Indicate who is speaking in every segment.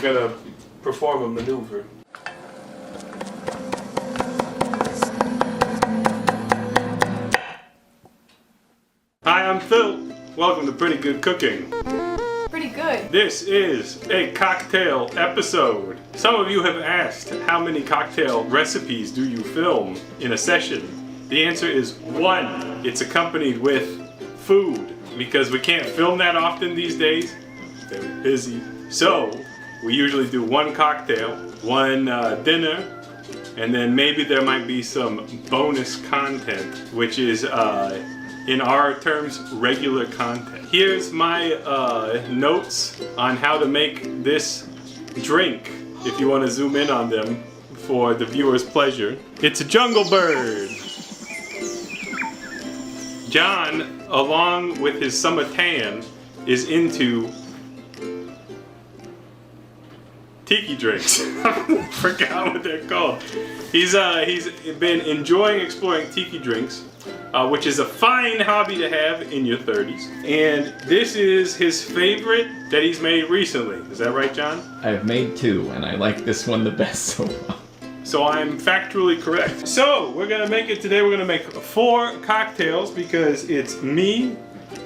Speaker 1: I'm gonna perform a maneuver. Hi, I'm Phil. Welcome to Pretty Good Cooking.
Speaker 2: Pretty good.
Speaker 1: This is a cocktail episode. Some of you have asked, how many cocktail recipes do you film in a session? The answer is 1. It's accompanied with food, because we can't film that often these days. Very busy. So we usually do 1 cocktail, 1 dinner, and then maybe there might be some bonus content, which is in our terms, regular content. Here's my notes on how to make this drink, if you want to zoom in on them for the viewer's pleasure. It's a jungle bird. John, along with his summer tan, is into Tiki drinks. I forgot what they're called. He's been enjoying exploring Tiki drinks, which is a fine hobby to have in your 30s. And this is his favorite that he's made recently. Is that right, John?
Speaker 3: I've made 2, and I like this one the best so far.
Speaker 1: So I'm factually correct. So we're gonna make it today. We're gonna make 4 cocktails because it's me,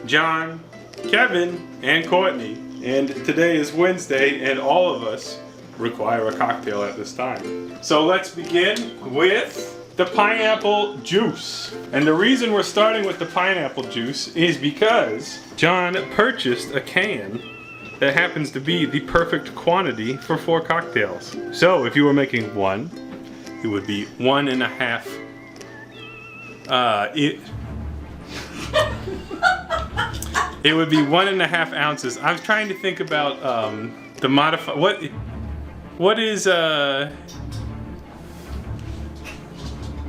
Speaker 1: John, Kevin, and Courtney. And today is Wednesday, and all of us require a cocktail at this time. So let's begin with the pineapple juice. And the reason we're starting with the pineapple juice is because John purchased a can that happens to be the perfect quantity for 4 cocktails. So if you were making 1, it would be 1.5. It would be 1.5 ounces. I was trying to think about the modify. What is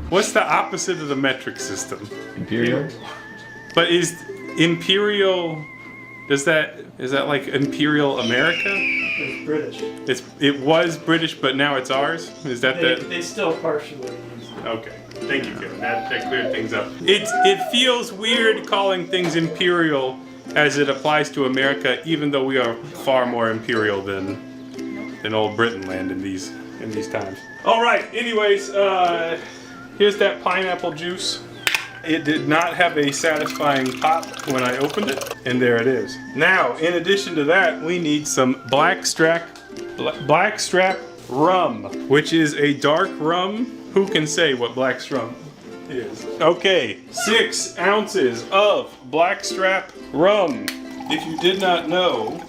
Speaker 1: what's the opposite of the metric system?
Speaker 3: Imperial?
Speaker 1: But is imperial, is that like Imperial America?
Speaker 4: It's British.
Speaker 1: It was British, but now it's ours? Is that
Speaker 4: They still partially use it.
Speaker 1: Okay. Thank you, Kevin. That cleared things up. It feels weird calling things imperial as it applies to America, even though we are far more imperial than old Britain land in these times. All right. Anyways, here's that pineapple juice. It did not have a satisfying pop when I opened it, and there it is. Now, in addition to that, we need some blackstrap rum, which is a dark rum. Who can say what blackstrap is? Okay, 6 ounces of blackstrap rum. If you did not know,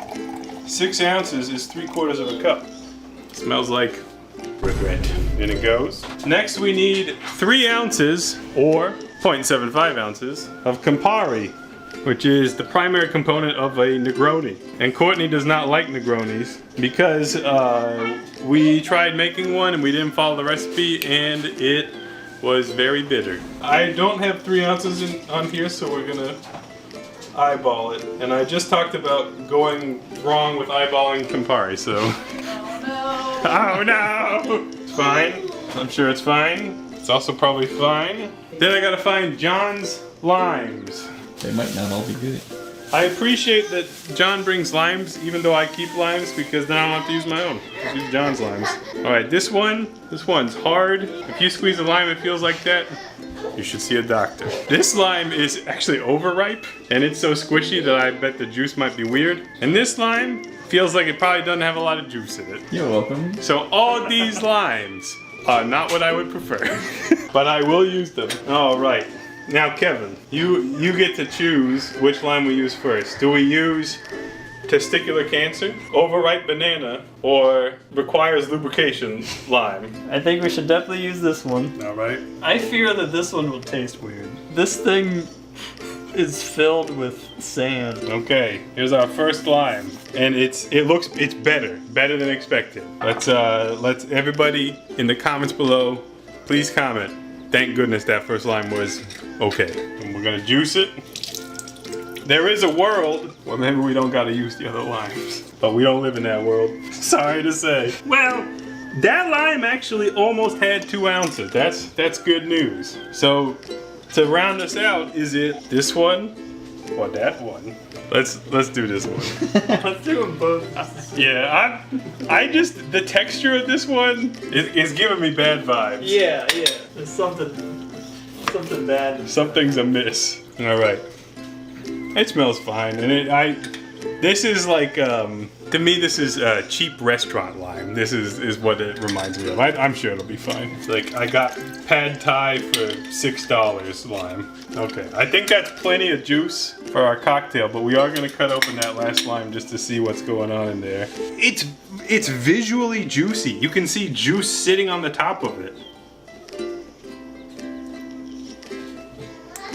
Speaker 1: 6 ounces is 3/4 of a cup. Smells like regret. And it goes. Next we need 3 ounces, or 0.75 ounces, of Campari, which is the primary component of a Negroni. And Courtney does not like Negronis because we tried making one and we didn't follow the recipe and it was very bitter. I don't have 3 ounces on here, so we're gonna eyeball it. And I just talked about going wrong with eyeballing Campari, so. Oh no! It's fine. I'm sure it's fine. It's also probably fine. Then I gotta find John's limes.
Speaker 3: They might not all be good.
Speaker 1: I appreciate that John brings limes, even though I keep limes, because then I don't have to use my own. Just use John's limes. Alright, this one's hard. If you squeeze a lime it feels like that, you should see a doctor. This lime is actually overripe, and it's so squishy that I bet the juice might be weird. And this lime feels like it probably doesn't have a lot of juice in it.
Speaker 3: You're welcome.
Speaker 1: So all these limes are not what I would prefer, but I will use them. All right. Now, Kevin, you get to choose which lime we use first. Do we use testicular cancer, overripe banana, or requires lubrication lime?
Speaker 4: I think we should definitely use this one.
Speaker 1: All right.
Speaker 4: I fear that this one will taste weird. This thing is filled with sand.
Speaker 1: Okay, here's our first lime, and it's better than expected. Let's everybody in the comments below, please comment. Thank goodness that first lime was okay. And we're gonna juice it. There is a world where maybe we don't gotta use the other limes, but we don't live in that world. Sorry to say. Well, that lime actually almost had 2 ounces. That's good news. So to round us out, is it this one, or that one. Let's do this one.
Speaker 4: Let's do them both.
Speaker 1: Yeah, I just the texture of this one is giving me bad vibes.
Speaker 4: Yeah. There's something bad.
Speaker 1: Something's amiss. All right. It smells fine, and this is like to me this is cheap restaurant lime. This is what it reminds me of. I'm sure it'll be fine. It's like I got pad thai for $6 lime. Okay, I think that's plenty of juice for our cocktail, but we are gonna cut open that last lime just to see what's going on in there. It's visually juicy. You can see juice sitting on the top of it.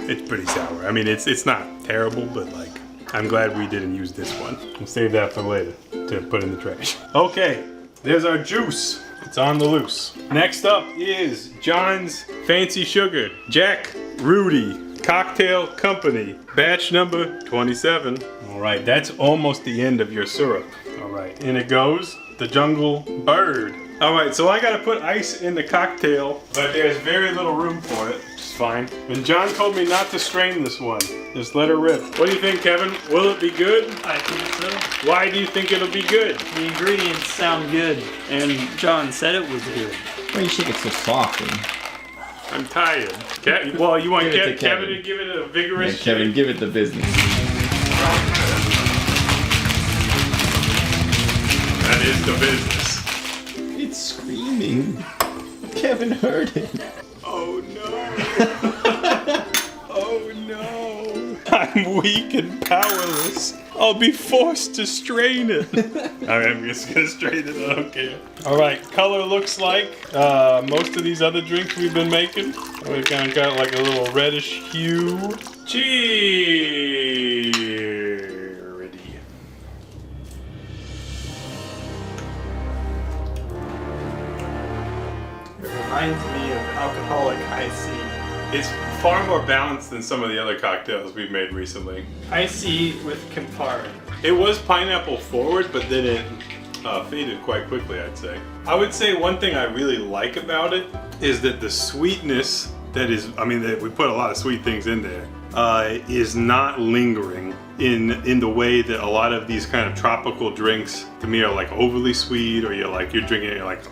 Speaker 1: It's pretty sour. I mean, it's not terrible, but like, I'm glad we didn't use this one. We'll save that for later to put in the trash. Okay, there's our juice. It's on the loose. Next up is John's Fancy Sugar Jack Rudy Cocktail Company, batch number 27. All right, that's almost the end of your syrup. All right, in it goes, the Jungle Bird. All right, so I gotta put ice in the cocktail, but there's very little room for it. It's fine. And John told me not to strain this one. Just let her rip. What do you think, Kevin? Will it be good?
Speaker 4: I think so.
Speaker 1: Why do you think it'll be good?
Speaker 4: The ingredients sound good, and John said it was good.
Speaker 3: Why do you shake it so softly?
Speaker 1: I'm tired. Well, you want
Speaker 3: Give it to
Speaker 1: Kevin
Speaker 3: Kevin.
Speaker 1: to give it a vigorous
Speaker 3: Yeah, Kevin,
Speaker 1: shake?
Speaker 3: give it the business.
Speaker 1: That is the business.
Speaker 3: It's screaming. Kevin heard it.
Speaker 1: Oh no. Oh no. I'm weak and powerless. I'll be forced to strain it. I'm just gonna strain it, I don't care. Alright, color looks like most of these other drinks we've been making. We kind of got like a little reddish hue. Cheers!
Speaker 4: It reminds me of alcoholic IC.
Speaker 1: It's far more balanced than some of the other cocktails we've made recently.
Speaker 4: IC with Campari.
Speaker 1: It was pineapple forward, but then it faded quite quickly, I'd say. I would say one thing I really like about it is that the sweetness that we put a lot of sweet things in there, is not lingering in the way that a lot of these kind of tropical drinks to me are like overly sweet, or you're drinking it, you're like,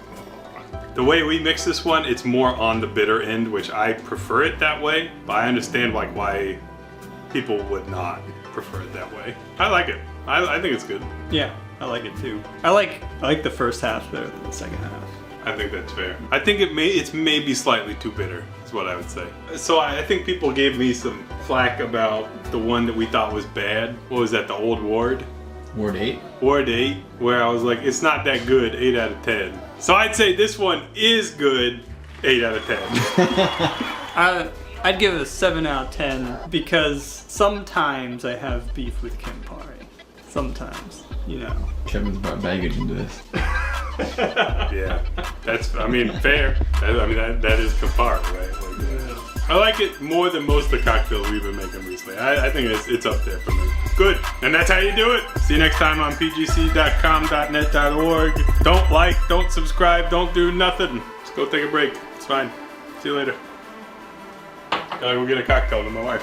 Speaker 1: the way we mix this one, it's more on the bitter end, which I prefer it that way, but I understand like why people would not prefer it that way. I like it. I think it's good.
Speaker 4: Yeah, I like it too. I like the first half better than the second half.
Speaker 1: I think that's fair. I think it's maybe slightly too bitter, is what I would say. So I think people gave me some flack about the one that we thought was bad. What was that, the Old Ward?
Speaker 3: Ward 8?
Speaker 1: Ward 8, where I was like, it's not that good, 8 out of 10. So I'd say this one is good, 8 out of 10.
Speaker 4: I'd give it a 7 out of 10 because sometimes I have beef with Campari. Sometimes, you know.
Speaker 3: Kevin's brought baggage into this.
Speaker 1: Yeah, that's, fair. That is Campari, right? Like, I like it more than most of the cocktails we've been making recently. I think it's up there for me. Good, and that's how you do it. See you next time on pgc.com.net.org. Don't like, don't subscribe, don't do nothing. Just go take a break. It's fine. See you later. Gotta go get a cocktail to my wife.